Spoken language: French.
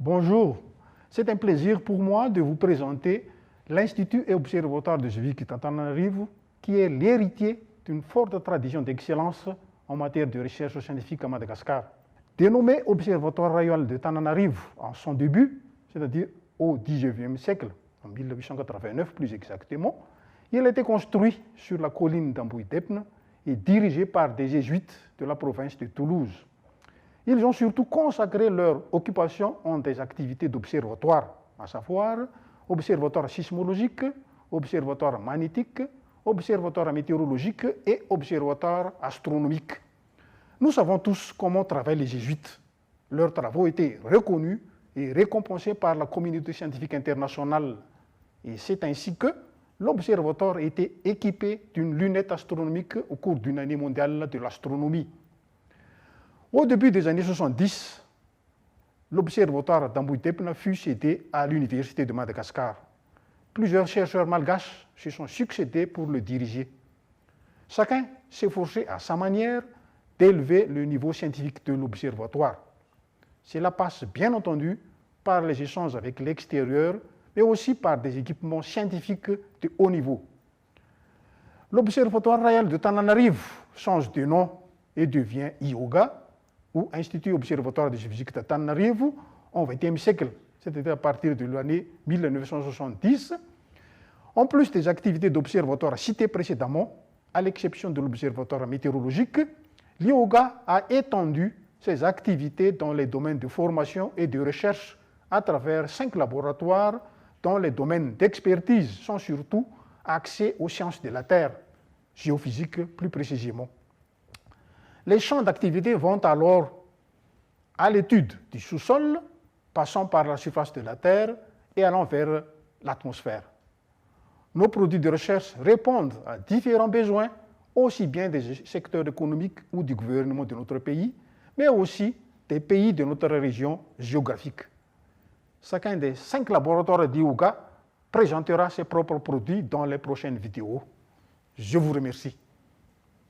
Bonjour, c'est un plaisir pour moi de vous présenter l'Institut et Observatoire de Géovique d'Antananarivo, qui est l'héritier d'une forte tradition d'excellence en matière de recherche scientifique à Madagascar. Dénommé Observatoire royal de Tananarivo en son début, c'est-à-dire au XIXe siècle, en 1889 plus exactement, il a été construit sur la colline d'Amboui-Depne et dirigé par des jésuites de la province de Toulouse. Ils ont surtout consacré leur occupation en des activités d'observatoire, à savoir observatoire sismologique, observatoire magnétique, observatoire météorologique et observatoire astronomique. Nous savons tous comment travaillent les jésuites. Leurs travaux étaient reconnus et récompensés par la communauté scientifique internationale. Et c'est ainsi que l'observatoire a été équipé d'une lunette astronomique au cours d'une année mondiale de l'astronomie. Au début des années 70, l'observatoire d'Amboui-Depne fut cédé à l'Université de Madagascar. Plusieurs chercheurs malgaches se sont succédés pour le diriger. Chacun s'efforçait à sa manière d'élever le niveau scientifique de l'observatoire. Cela passe bien entendu par les échanges avec l'extérieur, mais aussi par des équipements scientifiques de haut niveau. L'Observatoire royal de Tananarivo change de nom et devient IOGA, ou Institut Observatoire de Géophysique de Tananarivo, au XXe siècle, c'est-à-dire à partir de l'année 1970. En plus des activités d'observatoire citées précédemment, à l'exception de l'observatoire météorologique, l'IOGA a étendu ses activités dans les domaines de formation et de recherche à travers 5 laboratoires dont les domaines d'expertise sont surtout axés aux sciences de la Terre, géophysique plus précisément. Les champs d'activité vont alors à l'étude du sous-sol, passant par la surface de la Terre et allant vers l'atmosphère. Nos produits de recherche répondent à différents besoins, aussi bien des secteurs économiques ou du gouvernement de notre pays, mais aussi des pays de notre région géographique. Chacun des 5 laboratoires d'IOGA présentera ses propres produits dans les prochaines vidéos. Je vous remercie.